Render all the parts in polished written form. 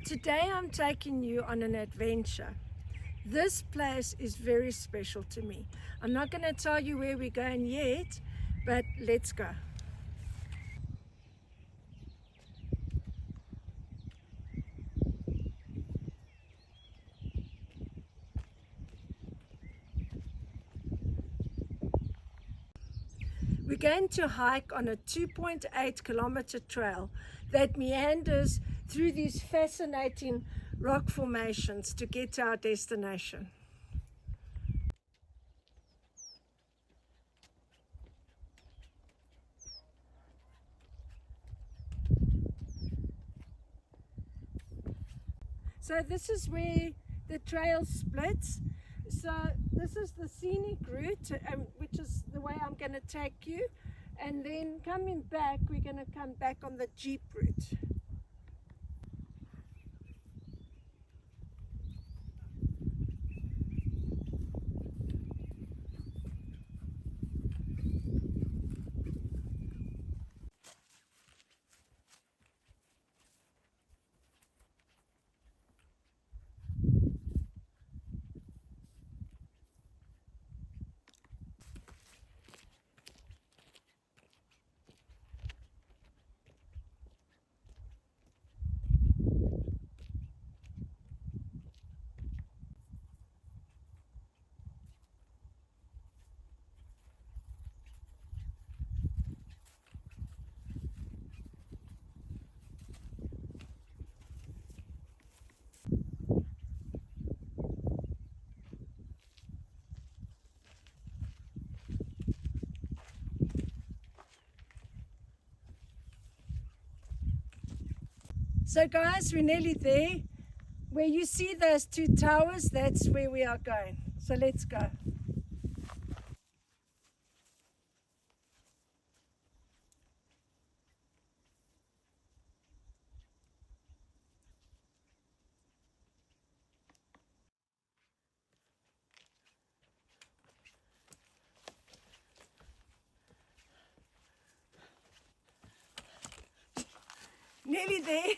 Today I'm taking you on an adventure. This place is very special to me. I'm not going to tell you where we're going yet, but let's go. We're going to hike on a 2.8-kilometer trail that meanders through these fascinating rock formations to get to our destination. So this is where the trail splits. So this is the scenic route, which is the way I'm going to take you. And then coming back, we're going to come back on the jeep route. So guys, we're nearly there. Where you see those two towers, that's where we are going. So let's go. Nearly there.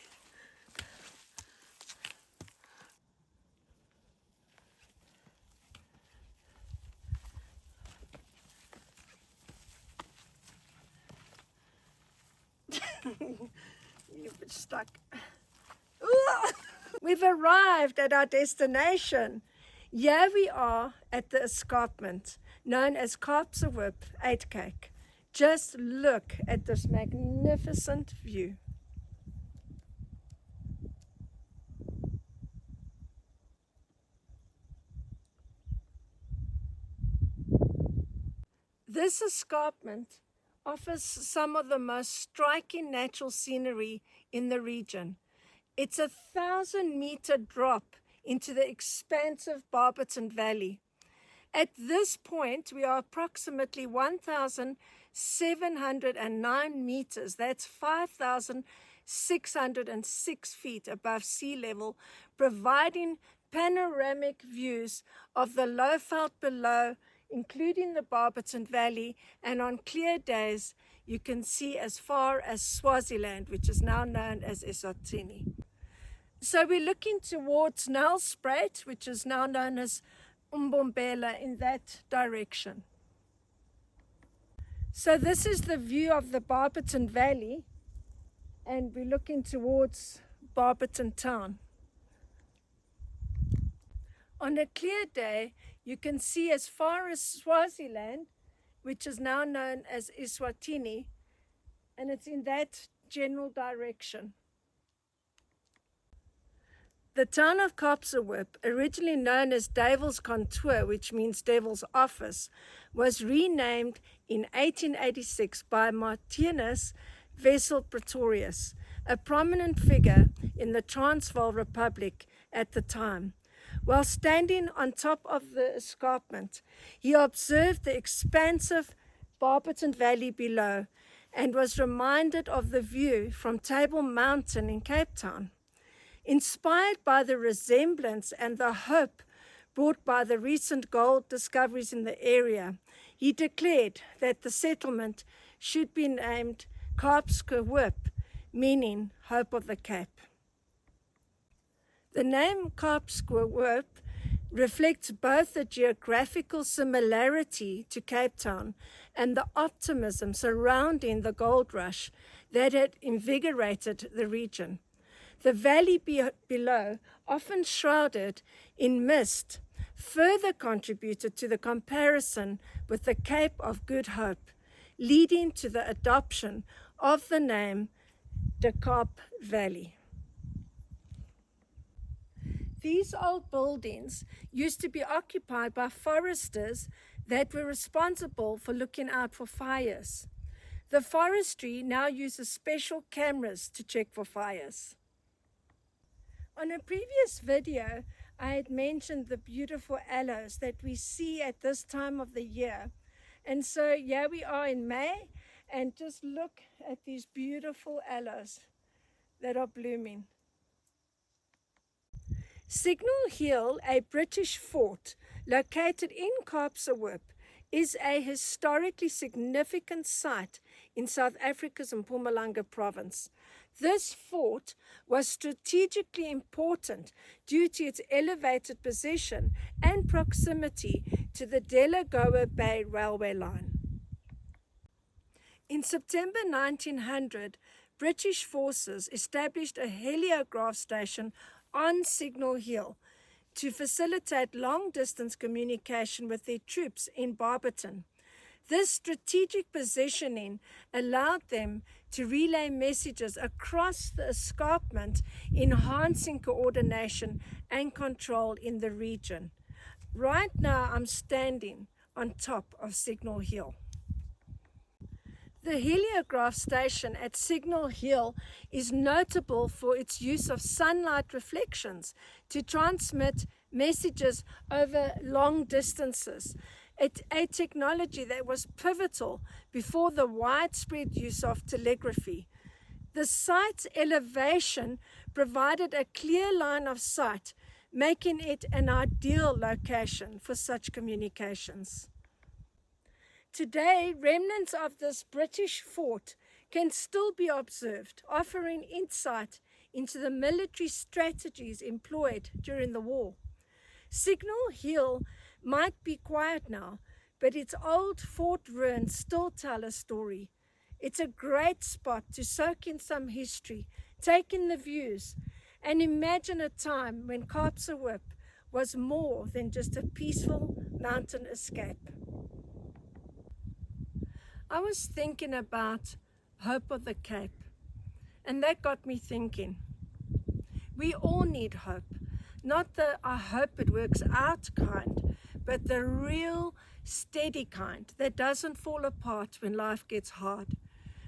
You're a bit stuck. We've arrived at our destination. Here we are at the escarpment known as Kaapse-Hoop Uitkyk. Just look at this magnificent view. This escarpment offers some of the most striking natural scenery in the region. It's a 1,000-meter drop into the expansive Barberton Valley. At this point, we are approximately 1,709 meters. That's 5,606 feet above sea level, providing panoramic views of the Lowveld below, including the Barberton Valley, and on clear days you can see as far as Swaziland, which is now known as Eswatini. So we're looking towards Nelspruit, which is now known as Umbombela, in that direction. So this is the view of the Barberton Valley, and we're looking towards Barberton town. On a clear day, you can see as far as Swaziland, which is now known as Eswatini, and it's in that general direction. The town of Kaapse-Hoop, originally known as Duivelskantoor, which means Devil's Office, was renamed in 1886 by Martinus Wessel Pretorius, a prominent figure in the Transvaal Republic at the time. While standing on top of the escarpment, he observed the expansive Barberton Valley below and was reminded of the view from Table Mountain in Cape Town. Inspired by the resemblance and the hope brought by the recent gold discoveries in the area, he declared that the settlement should be named Kaapse-Hoop, meaning Hope of the Cape. The name Kaapse reflects both the geographical similarity to Cape Town and the optimism surrounding the gold rush that had invigorated the region. The valley below, often shrouded in mist, further contributed to the comparison with the Cape of Good Hope, leading to the adoption of the name De Kaap Valley. These old buildings used to be occupied by foresters that were responsible for looking out for fires. The forestry now uses special cameras to check for fires. On a previous video, I had mentioned the beautiful aloes that we see at this time of the year. And so here we are in May, and just look at these beautiful aloes that are blooming. Signal Hill, a British fort located in Kaapse, is a historically significant site in South Africa's Mpumalanga province. This fort was strategically important due to its elevated position and proximity to the Delagoa Bay railway line. In September 1900, British forces established a heliograph station on Signal Hill to facilitate long-distance communication with their troops in Barberton. This strategic positioning allowed them to relay messages across the escarpment, enhancing coordination and control in the region. Right now, I'm standing on top of Signal Hill. The heliograph station at Signal Hill is notable for its use of sunlight reflections to transmit messages over long distances, a technology that was pivotal before the widespread use of telegraphy. The site's elevation provided a clear line of sight, making it an ideal location for such communications. Today, remnants of this British fort can still be observed, offering insight into the military strategies employed during the war. Signal Hill might be quiet now, but its old fort ruins still tell a story. It's a great spot to soak in some history, take in the views, and imagine a time when Kaapse was more than just a peaceful mountain escape. I was thinking about Hope of the Cape, and that got me thinking. We all need hope, not the I hope it works out kind, but the real steady kind that doesn't fall apart when life gets hard.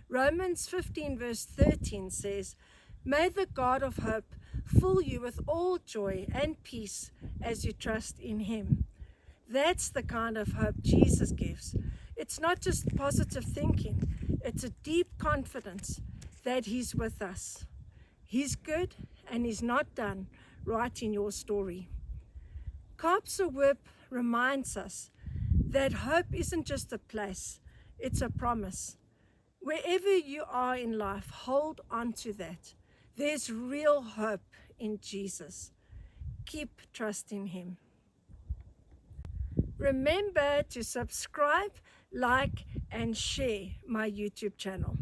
Romans 15 verse 13 says, "May the God of hope fill you with all joy and peace as you trust in him." That's the kind of hope Jesus gives. It's not just positive thinking, it's a deep confidence that he's with us. He's good and he's not done writing your story. Kaapse reminds us that hope isn't just a place, it's a promise. Wherever you are in life, hold on to that. There's real hope in Jesus. Keep trusting him. Remember to subscribe, like, and share my YouTube channel.